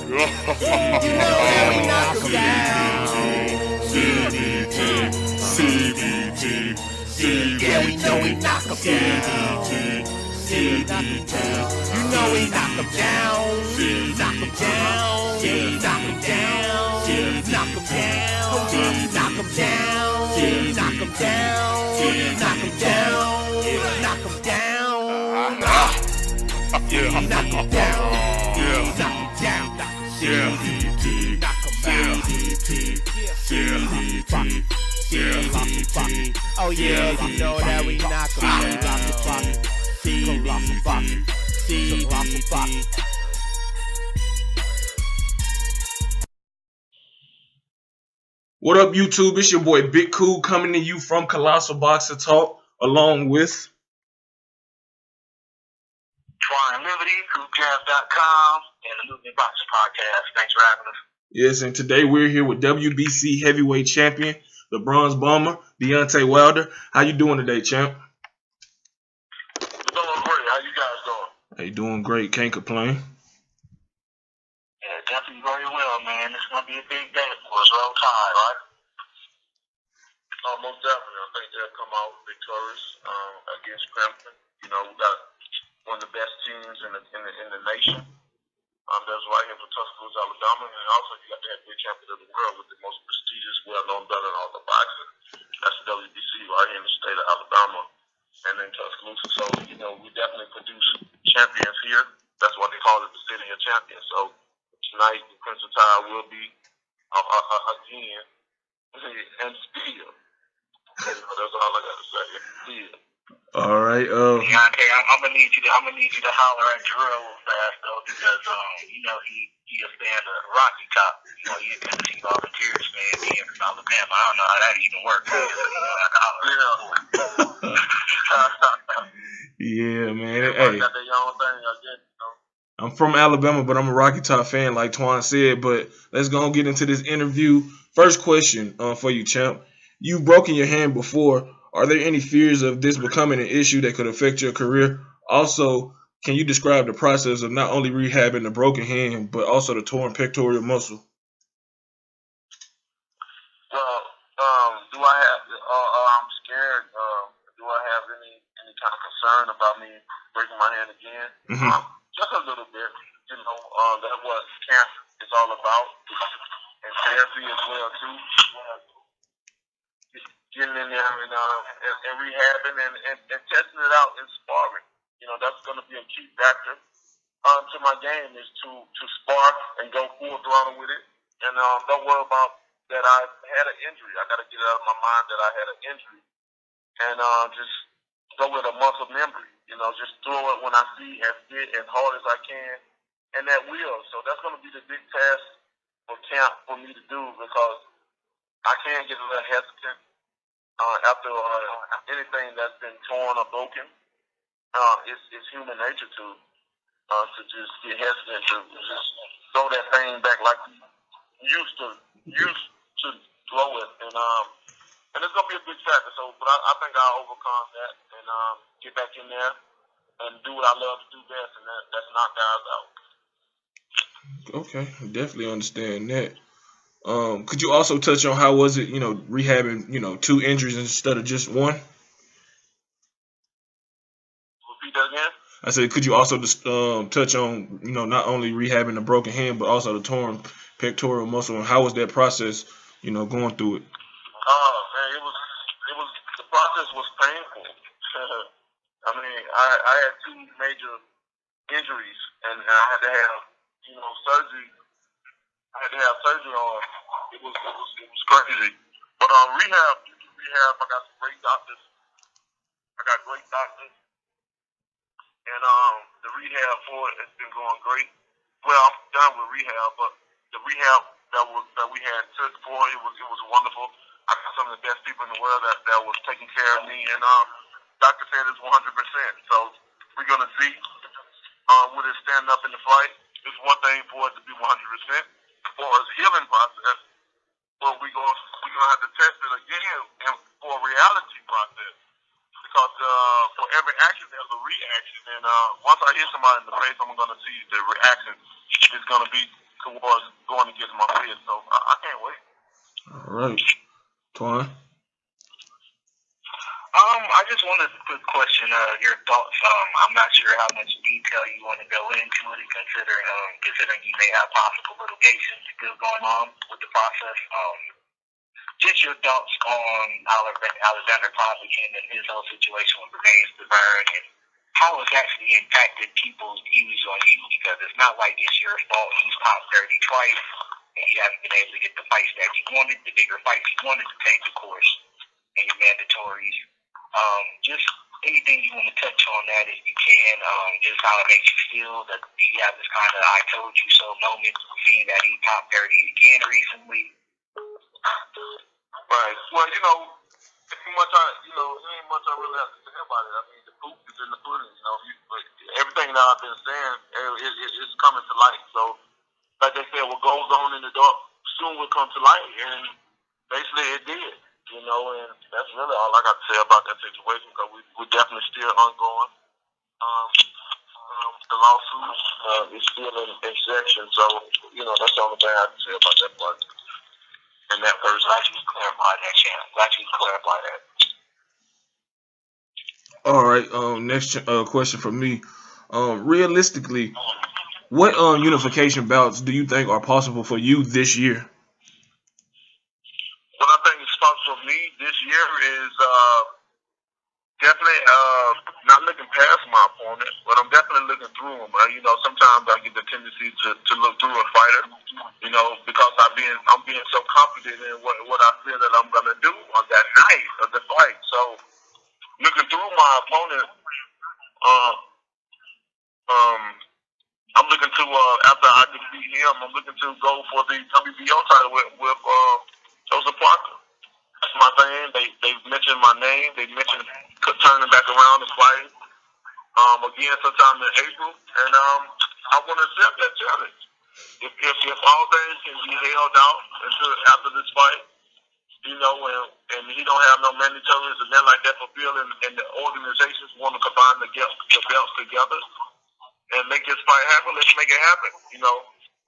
You know that we knock 'em down. CBT, CBT, CBT. Yeah, we know we knock 'em down. CBT, you know we knock 'em down. Knock 'em down. Knock 'em down. Knock 'em down. Knock 'em down. Knock 'em down. Knock 'em down. Knock 'em down. Yeah, knock 'em down. Yeah, knock 'em down. Yeah, knock 'em down. CBT. Oh yeah, you know that we knock 'em down. CBT. What up, YouTube? It's your boy Big Cool coming to you from Colossal Boxer Talk, along with Liberty, CoolJazz.com, and the Movement Boxing Podcast. Thanks for having us. yes, and today we're here with WBC heavyweight champion, the Bronze Bomber, Deontay Wilder. How you doing today, champ? Doing great. How you guys doing? Hey, doing great. Can't complain. Yeah, definitely very well, man. It's gonna be a big day for us. Roll Tide, right? Most definitely. I think they'll come out victorious against Clemson. You know, we got one of the best teams in the nation. That's right here from Tuscaloosa, Alabama, and also you got the heavyweight champion of the world with the most prestigious, well-known belt in all the boxing. That's the WBC right here in the state of Alabama and in Tuscaloosa. So you know, we definitely produce champions here. That's why they call it the city of champions. So tonight, the Crimson Tide will be again and still. You know, that's all I got to say. Still. All right. Deontay, I'm gonna need you to holler at Jarrell real fast though, because you know he a fan of Rocky Top. You know, he a Tennessee Volunteers fan, being from Alabama. I don't know how that even works. So, you know, I can holler at Yeah, man. Everybody Hey, got their own thing, I guess. You know. I'm from Alabama, but I'm a Rocky Top fan, like Twan said. But let's go and get into this interview. First question for you, champ. You've broken your hand before. Are there any fears of this becoming an issue that could affect your career? Also, can you describe the process of not only rehabbing the broken hand, but also the torn pectoral muscle? Well, do I have? I'm scared. Do I have any kind of concern about me breaking my hand again? Mm-hmm. Just a little bit. You know, that's what camp is all about, and therapy as well too. Getting in there and rehabbing and testing it out and sparring. You know, that's going to be a key factor to my game is to spar and go full throttle with it. And don't worry about that I had an injury. I got to get it out of my mind that I had an injury. And just go with a muscle memory. You know, just throw it when I see and fit as hard as I can. And that will. So that's going to be the big task for camp for me to do because I can get a little hesitant. After anything that's been torn or broken, it's human nature to just get hesitant to just throw that thing back like we used to throw it, and it's gonna be a big factor. So, but I think I'll overcome that and get back in there and do what I love to do best, and that's knock guys out. Okay, definitely understand that. Could you also touch on how was it, rehabbing, two injuries instead of just one? Repeat that again? I said, could you also just touch on, not only rehabbing the broken hand, but also the torn pectoral muscle, and how was that process, going through it? Man, it was the process was painful. I mean, I had two major injuries, and I had to have, surgery. I had to have surgery on. It was crazy. But rehab, I got some great doctors. And the rehab for it has been going great. Well, I'm done with rehab, but the rehab that we had took for it was wonderful. I got some of the best people in the world that was taking care of me, and doctor said it's 100%. So we're gonna see with it standing up in the fight. It's one thing for it to be 100%. For its healing process, but we're gonna have to test it again and for a reality process because for every action there's a reaction, and once I hit somebody in the face, I'm gonna see the reaction is gonna be towards going against my peers. So I can't wait. All right, Twan. I just wanted a quick question. Your thoughts. I'm not sure how much detail you want to go into it, considering you may have possible litigation still going on with the process. Just your thoughts on Alexander Povetkin and his whole situation with Renae's Deverne and how it's actually impacted people's views on you, because it's not like it's your fault. He's top 30 twice, and you haven't been able to get the fights that you wanted, the bigger fights you wanted to take, of course, and your mandatories. Just anything you want to touch on that if you can, just how it makes you feel that you have this kind of I told you so moment, seeing that he's top 30 again recently. Right. Well, there ain't much I really have to say about it. I mean, the proof is in the pudding. But everything that I've been saying, it's coming to light. So, like they said, what goes on in the dark soon will come to light, and basically it did. And that's really all I got to say about that situation, because we're definitely still ongoing. The lawsuit is still in session, so that's the only thing I can say about that part. And that person, glad you clarified that, Champ. Glad you clarified that. All right. Next question for me. Realistically, what unification bouts do you think are possible for you this year? What I think is possible for me this year is definitely not looking past my opponent, but I'm definitely looking through him. Sometimes I get the tendency to look through a fighter, because I'm being so confident in what I feel that I'm gonna do on that night of the fight. So looking through my opponent, I'm looking to after I defeat him, I'm looking to go for the WBO title with Joseph Parker. That's my thing. They've mentioned my name. They mentioned turning back around and fighting again sometime in April, and I want to accept that challenge. If all things can be held out until after this fight, and he don't have no mandatories and then like that fulfilled, and the organizations want to combine the belts together and make this fight happen, let's make it happen.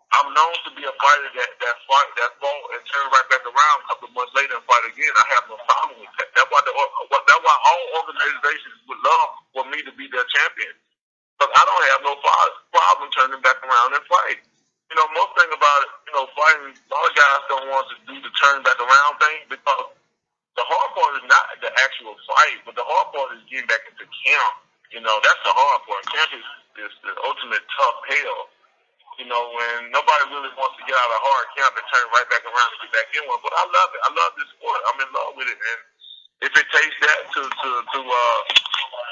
I'm known to be a fighter that fought and turned right back around a couple of months later and fight again. I have no problem with that. That's why all organizations would love for me to be their champion. Because I don't have no problem turning back around and fight. Most thing about it, fighting, a lot of guys don't want to do the turn back around thing, because the hard part is not the actual fight, but the hard part is getting back into camp. That's the hard part. Camp is the ultimate tough hell. When nobody really wants to get out of hard camp and turn right back around and get back in one. But I love it. I love this sport. I'm in love with it. And if it takes that to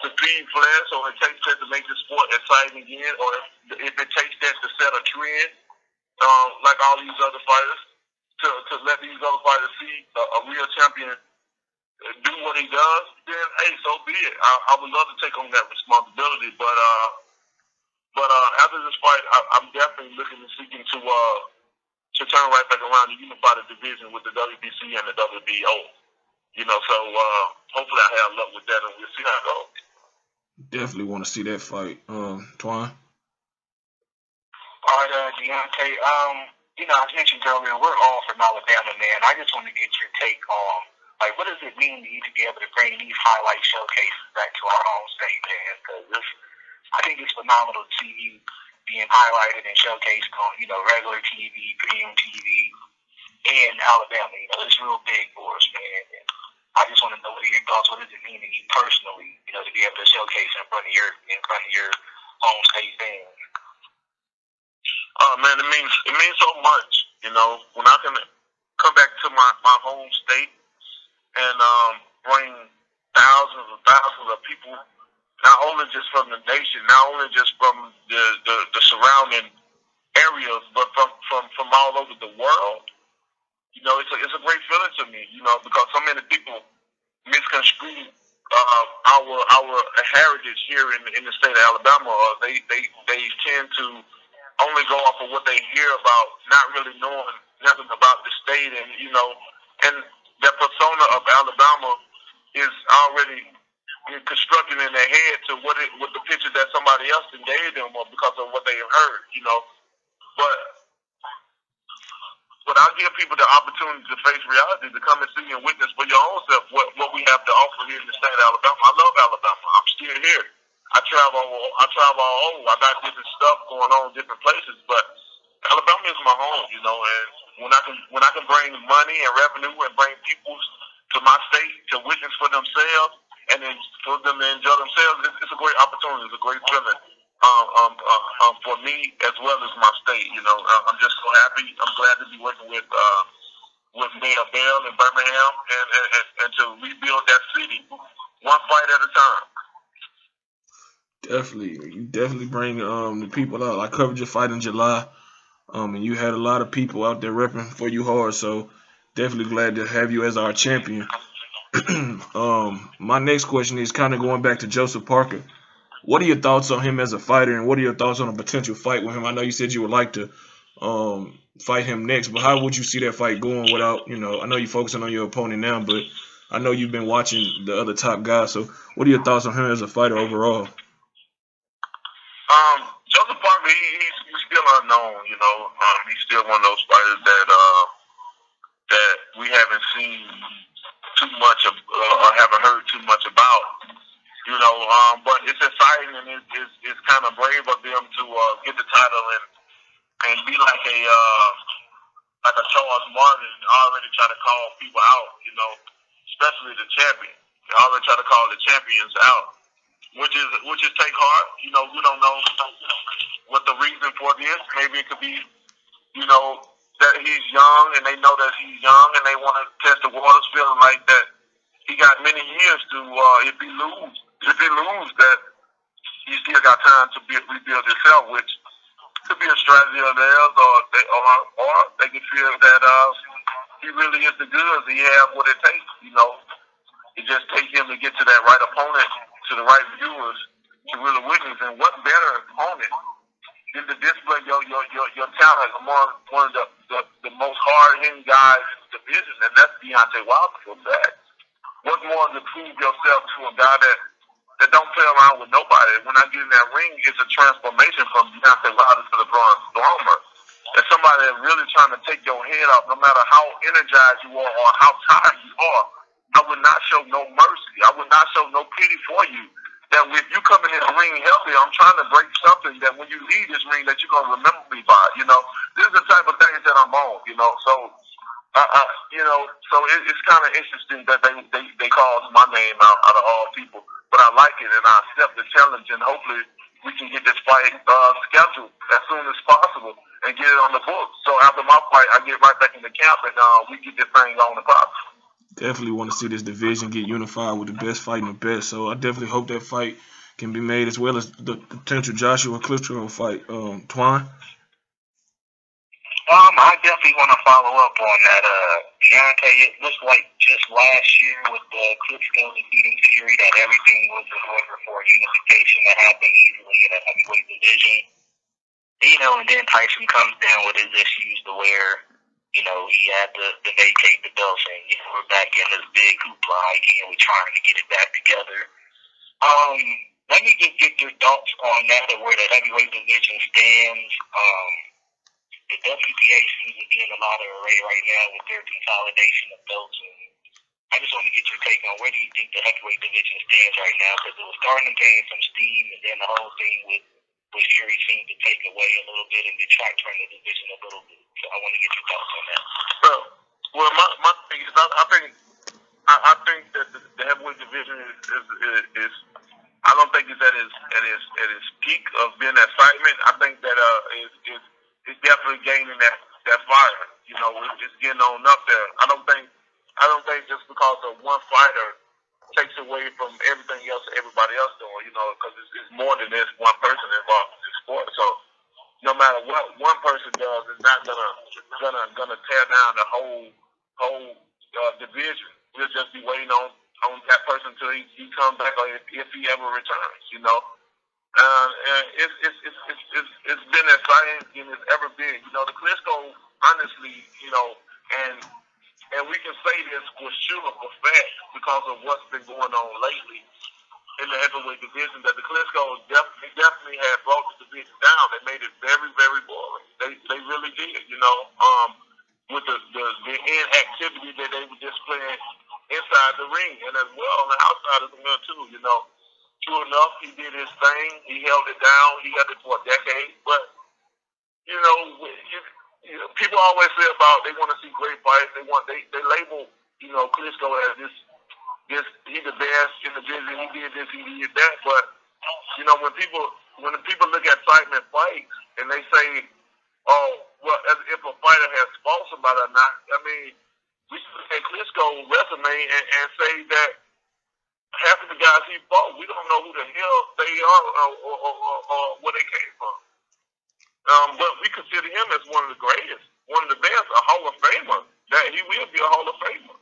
feed flesh, or it takes that to make the sport exciting again, or if it takes that to set a trend, like all these other fighters, to let these other fighters see a real champion do what he does, then hey, so be it. I would love to take on that responsibility, but after this fight, I'm definitely looking and seeking to turn right back around and unify the division with the WBC and the WBO. So hopefully I have luck with that, and we'll see how it goes. Definitely want to see that fight, Twan. All right, Deontay. As mentioned earlier, we're all from Alabama, man. I just want to get your take on, what does it mean to you to be able to bring these highlight showcases back to our home state, man? Because I think it's phenomenal to see you being highlighted and showcased on, regular TV, premium TV, in Alabama. It's real big for us, man. And I just want to know what are your thoughts. What does it mean to you personally, to be able to showcase in front of your home state fans? Man, it means so much. When I can come back to my home state and bring thousands of people, not only just from the nation, not only just from the surrounding areas, but from all over the world. It's a great feeling to me, because so many people misconstrue our heritage here in the state of Alabama. They tend to only go off of what they hear about, not really knowing nothing about the state, and that persona of Alabama is already constructed in their head to what the picture that somebody else gave them, or because of what they have heard, But give people the opportunity to face reality, to come and see and witness for your own self what we have to offer here in the state of Alabama. I love Alabama. I'm still here. I travel all over. I got different stuff going on in different places, but Alabama is my home, you know. And when I can bring money and revenue and bring people to my state to witness for themselves and then for them to enjoy themselves, it's a great opportunity. It's a great feeling. For me as well as my state, you know, I'm just so happy. I'm glad to be working with Mayor Bell in Birmingham and to rebuild that city one fight at a time. Definitely, you definitely bring the people out. I covered your fight in July, and you had a lot of people out there repping for you hard. So definitely glad to have you as our champion. My next question is kind of going back to Joseph Parker. What are your thoughts on him as a fighter, and what are your thoughts on a potential fight with him? I know you said you would like to fight him next, but how would you see that fight going without, you know, I know you're focusing on your opponent now, but I know you've been watching the other top guys. So what are your thoughts on him as a fighter overall? Joseph Parker, he's still unknown, you know. He's still one of those fighters that we haven't seen too much of, or haven't heard too much about. You know, but it's exciting and it's kind of brave of them to get the title and be like a Charles Martin and already try to call people out. You know, especially the champion. They already try to call the champions out, which is take heart. You know, we don't know what the reason for this. Maybe it could be, you know, that he's young and they know that he's young and they want to test the waters, feeling like that he got many years to if he lose, that he still got time to rebuild himself, which could be a strategy of theirs, or they could feel that he really is the goods. He has what it takes, you know. It just takes him to get to that right opponent, to the right viewers, to really witness. And what better opponent than to display your talent among one of the most hard-hitting guys in the division, and that's Deontay Wilder for that. What more to prove yourself to a guy that don't play around with nobody? When I get in that ring, it's a transformation from Deontay Wilder to the Braun Strowman. It's somebody that's really trying to take your head off, no matter how energized you are or how tired you are. I would not show no mercy. I would not show no pity for you. That if you come in this ring healthy, I'm trying to break something that when you leave this ring that you're going to remember me by. You know, this is the type of things that I'm on, you know, so... you know, so it's kind of interesting that they called my name out of all people. But I like it, and I accept the challenge, and hopefully we can get this fight scheduled as soon as possible and get it on the books. So after my fight, I get right back in the camp, and we get this thing on the clock. Definitely want to see this division get unified with the best fighting the best. So I definitely hope that fight can be made, as well as the potential Joshua Klitschko fight. Twine? I definitely want to follow up on that. Deontay, it looked like just last year with the Klitschko defeating Fury that everything was in order for unification to happen easily in a heavyweight division. You know, and then Tyson comes down with his issues to where, you know, he had to vacate the belt, and you know, we're back in this big hoopla again. We're trying to get it back together. Let me just get your thoughts on that, of where the heavyweight division stands. The WBA seems to be in a lot of array right now with their consolidation of belts. And I just want to get your take on where do you think the heavyweight division stands right now, because it was starting to gain some steam, and then the whole thing with Fury seemed to take away a little bit and detract from the division a little bit. So I want to get your thoughts on that. Well, my thing is, I think that the heavyweight division is I don't think it's at its peak of being excitement. I think that it's definitely gaining that fire. You know, it's getting on up there. I don't think just because of one fighter takes away from everything else that everybody else doing. You know, because it's more than this one person involved in this sport. So no matter what one person does, it's not gonna tear down the whole division. We'll just be waiting on that person until he comes back, or if he ever returns. You know. It's been as exciting as it's ever been. You know, the Klitschko, honestly, you know, and we can say this for sure, for fact, because of what's been going on lately in the heavyweight division, that the Klitschko definitely had brought the division down. They made it very, very boring. They really did, you know. with the inactivity that they were displaying inside the ring and as well on the outside of the ring too. You know, true enough, he did his thing. He held it down. He got it for a decade. But you know, people always say about they want to see great fights. They label Klitschko as this he the best in the division. He did this. He did that. But you know, when the people look at Simon fights and they say, oh, well, as if a fighter has fought somebody or not. I mean, we look at Klitschko's resume and say that half of the guys he fought, we don't know who the hell they are or where they came from. But we consider him as one of the greatest, one of the best, a Hall of Famer. That he will be a Hall of Famer.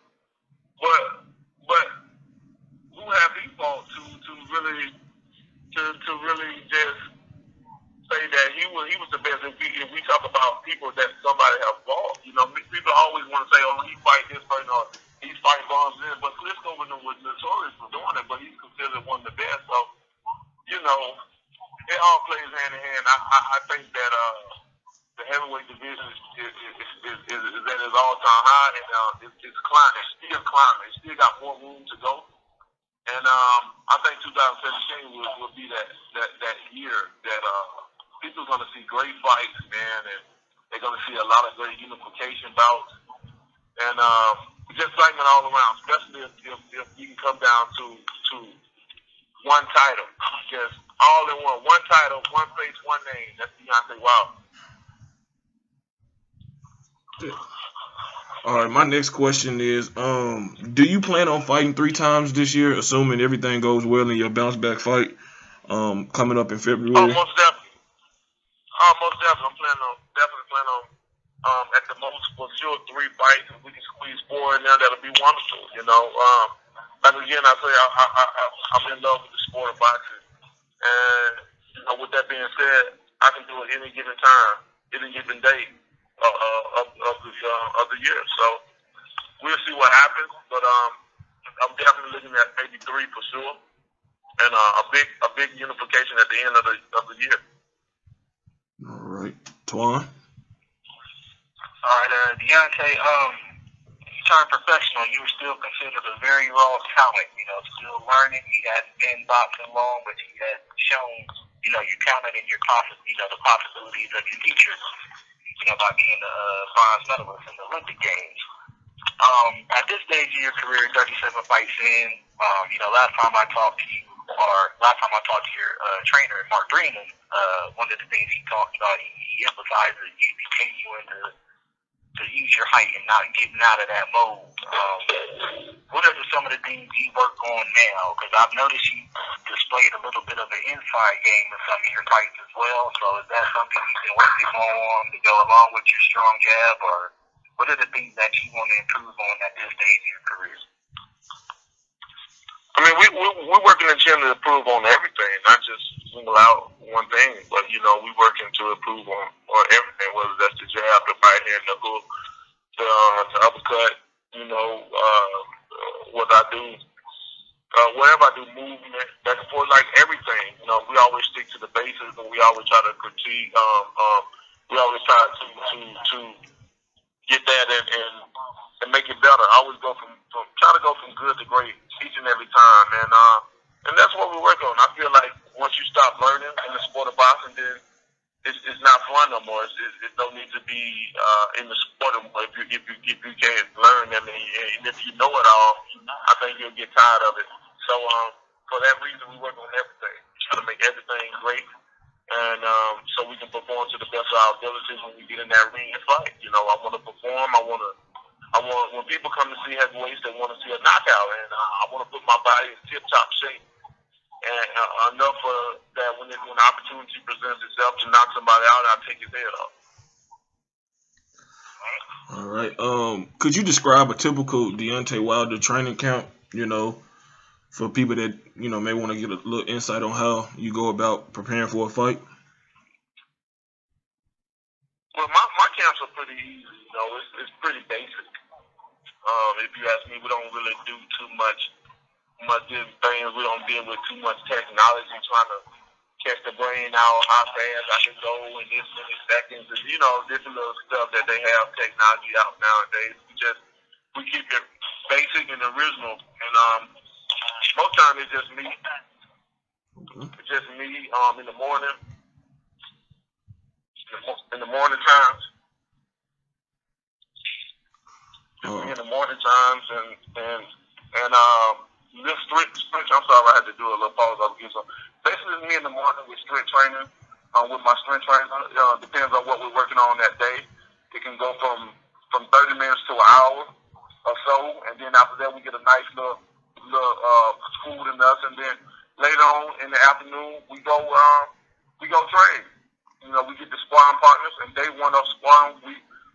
But who have he fought to really just say that he was the best? If we talk about people that somebody have fought, you know, people always want to say, oh, he fight this person or he's fighting bombs in. But Klitschko was notorious for doing it, but he's considered one of the best. So, you know, it all plays hand in hand. I think that the heavyweight division is at its all-time high, and it's climbing. It's still climbing. It's still got more room to go. And I think 2017 will be that year that people are going to see great fights, man, and they're going to see a lot of great unification bouts, and just excitement all around, especially if we can come down to one title, just all in one title, one face, one name. That's Deontay Wilder. All right, my next question is, do you plan on fighting 3 times this year, assuming everything goes well in your bounce back fight coming up in February? Most definitely. I'm definitely planning on at the most for sure 3 fights. If we can squeeze 4 in there, that'll be wonderful. You know, like again, I say I'm in love with the sport of boxing, and you know, with that being said, I can do it any given time, any given day of the year. So we'll see what happens, but I'm definitely looking at maybe 3 for sure, and a big unification at the end of the year. All right, Twan. All right, Deontay. You turned professional. You were still considered a very raw talent. You know, still learning. You hadn't been boxing long, but you had shown. You know, you counted in your the possibilities of your future. You know, by being a bronze medalist in the Olympic Games. At this stage of your career, 37 fights in, you know, last time I talked to your trainer, Mark Greenman, one of the things he talked about, he emphasizes you continuing to use your height and not getting out of that mode. What are some of the things you work on now? Because I've noticed you displayed a little bit of an inside game in some of your fights as well. So is that something you've been working on to go along with your strong jab, or what are the things that you want to improve on at this stage of your career? I mean, we're working in gym to improve on everything, not just single out one thing. But you know, we're working to improve on everything, whether that's the jab, the right hand, the hook, the uppercut. You know, what I do, whatever I do, movement, back and forth, like everything. You know, we always stick to the basics, and we always try to critique. We always try to get that and make it better. I always try to go from good to great each and every time, and that's what we work on. I feel like once you stop learning in the sport of boxing, then it's not fun no more. It don't need to be in the sport anymore. If you can't learn, and if you know it all, I think you'll get tired of it. So for that reason, we work on everything. Try to make everything great, and so we can perform to the best of our abilities when we get in that ring and fight. You know, I want to perform. I want when people come to see heavyweights, they want to see a knockout, and I want to put my body in tip-top shape. And enough that when the opportunity presents itself to knock somebody out, I'll take his head off. All right. Could you describe a typical Deontay Wilder training camp? You know, for people that may want to get a little insight on how you go about preparing for a fight. Well, my camps are pretty easy. You know, it's pretty basic. If you ask me, we don't really do too much different things. We don't deal with too much technology, catch the brain out, how fast I can go in this many seconds, and different little stuff that they have technology out nowadays. We keep it basic and original, and most times it's just me. It's just me in the morning, in the morning times. In the morning times, and this strength. I'm sorry, I had to do a little pause. Basically, it's me in the morning with strength training. With my strength trainer, depends on what we're working on that day. It can go from 30 minutes to an hour or so, and then after that, we get a nice little food in us, and then later on in the afternoon, we go train. We get the sparring partners, and day one of sparring,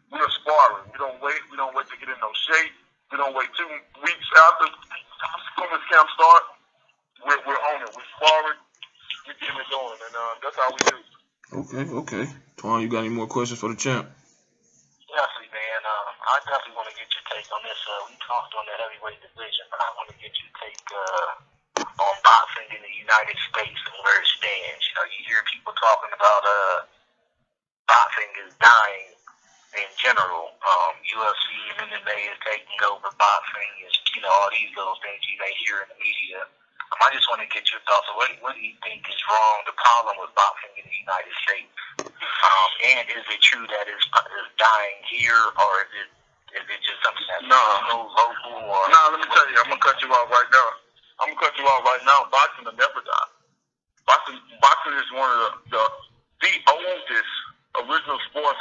we're sparring. We don't wait to get in no shape. We don't wait 2 weeks after swimmers camp start. We're on it. We're sparring. We're getting it going, and that's how we do. Okay. Twan, you got any more questions for the champ? Definitely, man. I definitely want to get your take on this. We talked on the heavyweight division, but I want to get your take on boxing in the United States and where it stands. You hear people talking about boxing is dying in general. UFC and MMA is taking over boxing. All these little things you may hear in the media. I just want to get your thoughts. What do you think is wrong, the problem with boxing in the United States? And is it true that it's dying here, or is it just something that's so local? No, let me tell you, I'm going to cut you off right now. Boxing will never die. Boxing is one of the oldest original sports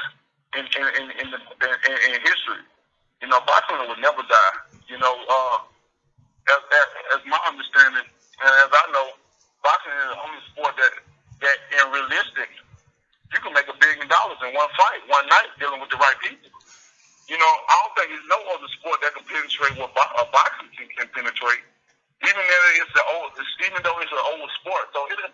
in history. Boxing will never die. As my understanding, and as I know, boxing is the only sport that in realistic, you can make $1 billion in one fight, one night, dealing with the right people. I don't think there's no other sport that can penetrate what boxing can penetrate. Even though it's an old sport, so it'll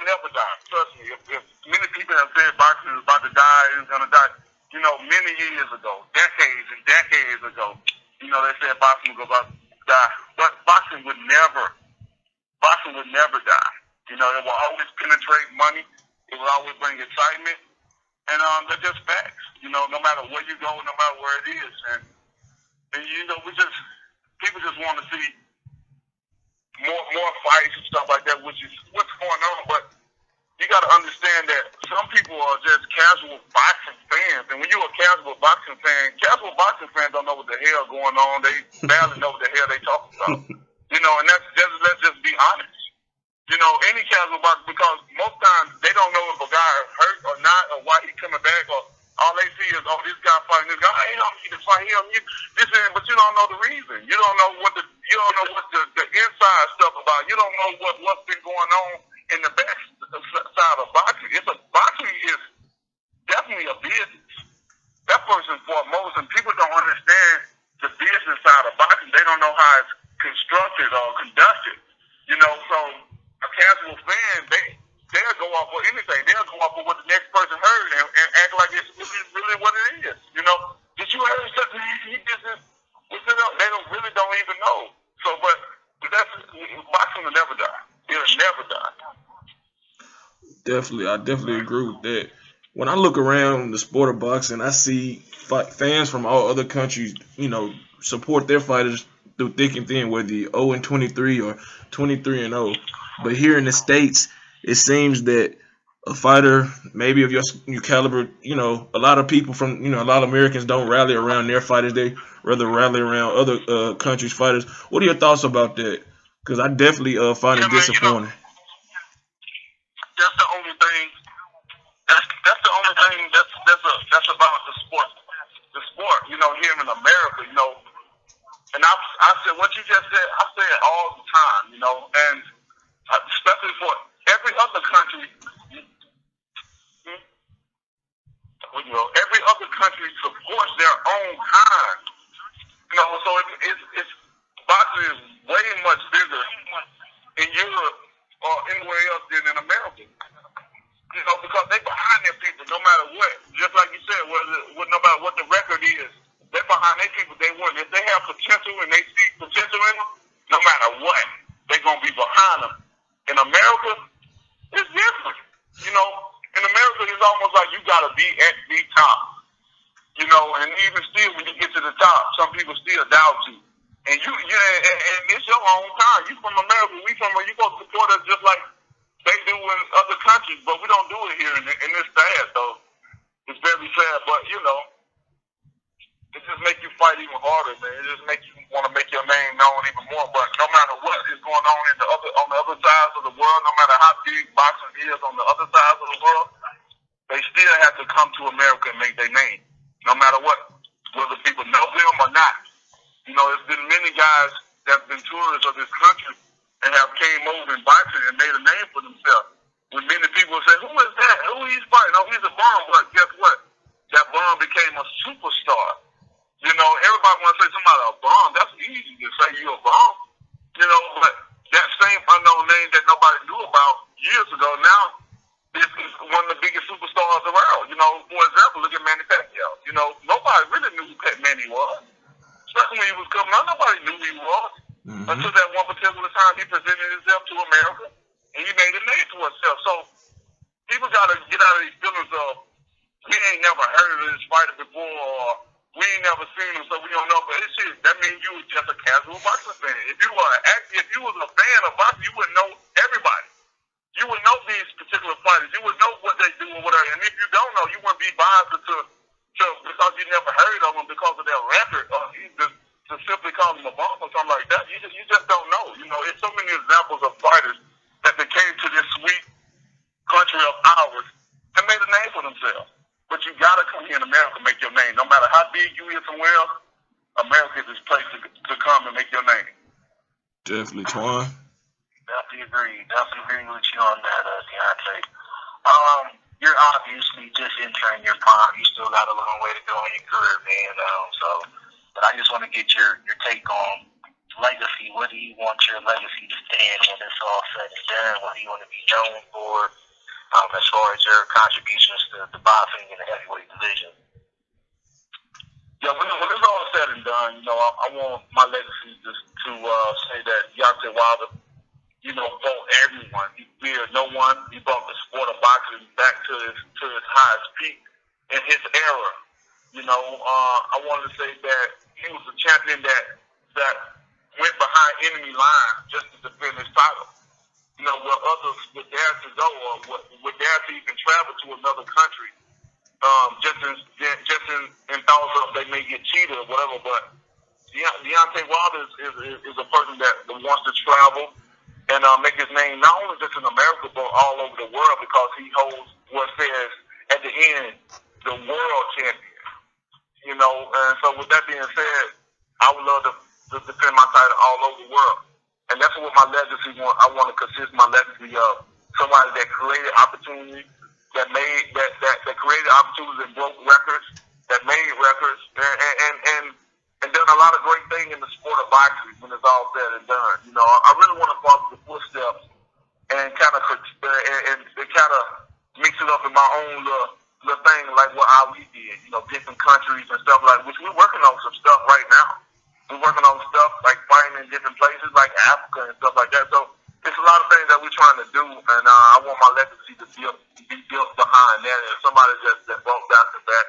never die. Trust me. If many people have said boxing is about to die, it's gonna die. Many years ago, decades ago, they said boxing was about to die, but boxing would never die. It will always penetrate money. It will always bring excitement, and they're just facts. No matter where you go, no matter where it is, and people just want to see more fights and stuff like that, which is what's going on. But you got to understand that some people are just casual boxing fans, and when you're a casual boxing fans don't know what the hell going on. They barely know what the hell they talking about. And let's just be honest. Any casual boxer, because most times they don't know if a guy is hurt or not, or why he's coming back, or all they see is, this guy fighting this guy. He don't need to fight him. But you don't know the reason. You don't know what the inside stuff about. You don't know what's been going on in the back side of boxing. Boxing is definitely a business. That first and foremost, and people don't understand the business side of boxing. They don't know how it's constructed or conducted. So a casual fan, they'll go off for anything. They'll go off for what the next person heard and act like it's really what it is. Did you hear something? He did this. They don't even know. So, but boxing will never die. It'll never die. Definitely, I definitely agree with that. When I look around the sport of boxing, I see fans from all other countries, support their fighters through thick and thin, whether you're 0-23 or 23-0. But here in the States, it seems that a fighter, maybe of your caliber, a lot of people from, a lot of Americans don't rally around their fighters. They rather rally around other countries' fighters. What are your thoughts about that? Because I definitely find it disappointing. That's the only thing. That's the only thing that's about the sport. The sport, here in America, And I said what you just said. I say it all the time, and especially for every other country. Every other country supports their own kind. So it's boxing is way much bigger in Europe or anywhere else than in America. Because they behind their people no matter what. Just like you said, no matter what the record is, they're behind their people. They win. If they have potential and they see potential in them, no matter what, they're gonna be behind them. In America, it's different. and even still, when you get to the top, some people still doubt you. And and it's your own time. You from America, you supposed to support us just like they do in other countries, but we don't do it here, and it's sad. So it's very sad. But it just makes you fight even harder, man. It just makes you want to make your name known even more. But no matter what is going on on the other sides of the world, no matter how big boxing is on the other sides of the world, they still have to come to America and make their name, no matter what, whether people know them or not. There's been many guys that have been tourists of this country and have came over in boxing and made a name for themselves. When many people say, who is that? Who he's fighting? Oh, he's a bum. But guess what? That bum became a superstar. Everybody want to say somebody a bum. That's easy to say you're a bum. But that same unknown name that nobody knew about years ago, now this is one of the biggest superstars around. For example, look at Manny Pacquiao. Nobody really knew who Pat Manny was. Especially when he was coming out, nobody knew who he was. Until that one particular time he presented himself to America and he made a name for himself. So people got to get out of these feelings of, we ain't never heard of this fighter before, or we ain't never seen him, so we don't know. But this shit, that means you was just a casual boxing fan. If you was a fan of boxing, you would know everybody. You would know these particular fighters. You would know what they do or whatever. And if you don't know, you wouldn't be biased to because you never heard of them because of their record, or to simply call them a bum or something like that. You just don't know. It's so many examples of fighters that they came to this sweet country of ours and made a name for themselves. But you gotta come here in America and make your name. No matter how big you is somewhere else, America is this place to come and make your name. Definitely, Twan. Definitely agree with you on that, Deontay. You're obviously just entering your prime. You still got a long way to go in your career, man. But I just want to get your take on legacy. What do you want your legacy to stand when it's all said and done? What do you want to be known for as far as your contributions to boxing in the heavyweight division? Yeah, when it's all said and done, I want my legacy just to say that Deontay Wilder, fought everyone. He feared no one. He brought the sport of boxing back to its highest peak in his era. I wanted to say that he was a champion that went behind enemy lines just to defend his title. Where others would dare to go or would dare to even travel to another country, just in thoughts of they may get cheated or whatever. But Deontay Wilder is a person that wants to travel and make his name not only just in America but all over the world, because he holds what says at the end the world champion. And so with that being said, I would love to defend my title all over the world. And that's what my legacy I want to consist my legacy of. Somebody that created opportunities, that created opportunities and broke records, that made records, and done a lot of great things in the sport of boxing when it's all said and done. I really want to follow the footsteps and kind of mix it up in my own little thing, like what Ali did. Different countries and stuff which we're working on some stuff right now. We're working on stuff like fighting in different places like Africa and stuff like that. So it's a lot of things that we're trying to do, and I want my legacy to be built behind that, and somebody that brought boxing back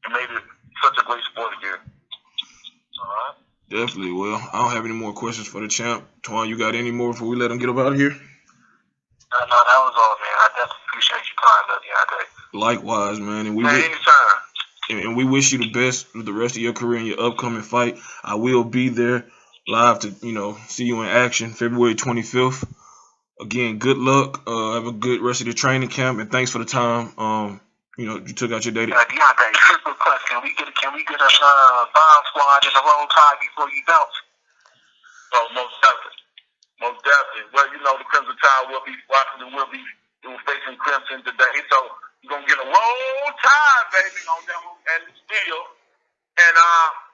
and made it such a great sport again. All right. Definitely. Well, I don't have any more questions for the champ. Twan, you got any more before we let him get up out of here? No, that was all, man. I definitely appreciate your time, Deontay. Likewise, man. And anytime. And we wish you the best with the rest of your career and your upcoming fight. I will be there live to, see you in action February 25th. Again, good luck. Have a good rest of the training camp, and thanks for the time. You took out your day. Deontay, simple question. Can we get a bomb squad in the roll tide before you bounce? Oh, most definitely. Well, the Crimson Tide will be watching. We're facing Crimson today, so you're gonna get a roll tide, baby, on them and still. And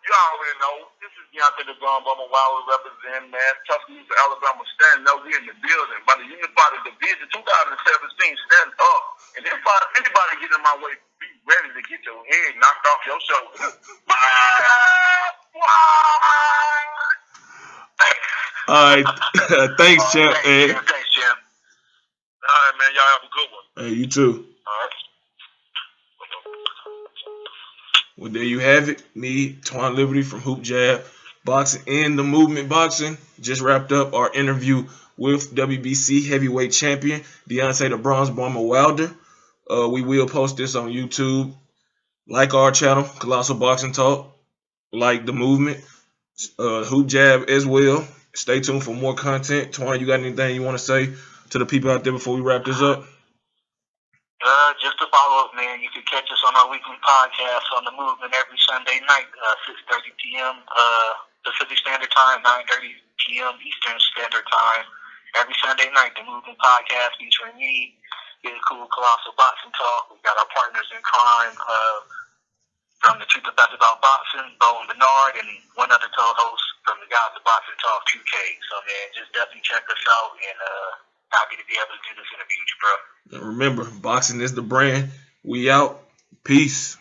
you already know this is Deontay the Gun Bummer while we represent, man. Tuscaloosa, Alabama, standing up. We in the building by the Unified Division 2017. Stand up. And if anybody get in my way, be ready to get your head knocked off your shoulder. All right. Thanks, champ. Thanks, champ. All right, man. Y'all have a good one. Hey, you too. All right. Well, there you have it. Me, Twan Liberty from Hoop Jab Boxing and the Movement Boxing. Just wrapped up our interview with WBC heavyweight champion Deontay the Bronze Bomber Wilder. We will post this on YouTube. Like our channel, Colossal Boxing Talk. Like the Movement, Hoop Jab as well. Stay tuned for more content. Twan, you got anything you want to say to the people out there before we wrap this up? Just to follow up, man, you can catch us on our weekly podcast on the Movement every Sunday night, 6:30 p.m. Pacific Standard Time, 9:30 p.m. Eastern Standard Time. Every Sunday night, the Movement podcast featuring me, Big Cool Colossal Boxing Talk. We got our partners in crime from the Truth About Boxing, Bo and Bernard, and one other co-host from the Guys of Boxing Talk, 2K. So, man, just definitely check us out, and happy to be able to do this interview with you, bro. And remember, boxing is the brand. We out. Peace.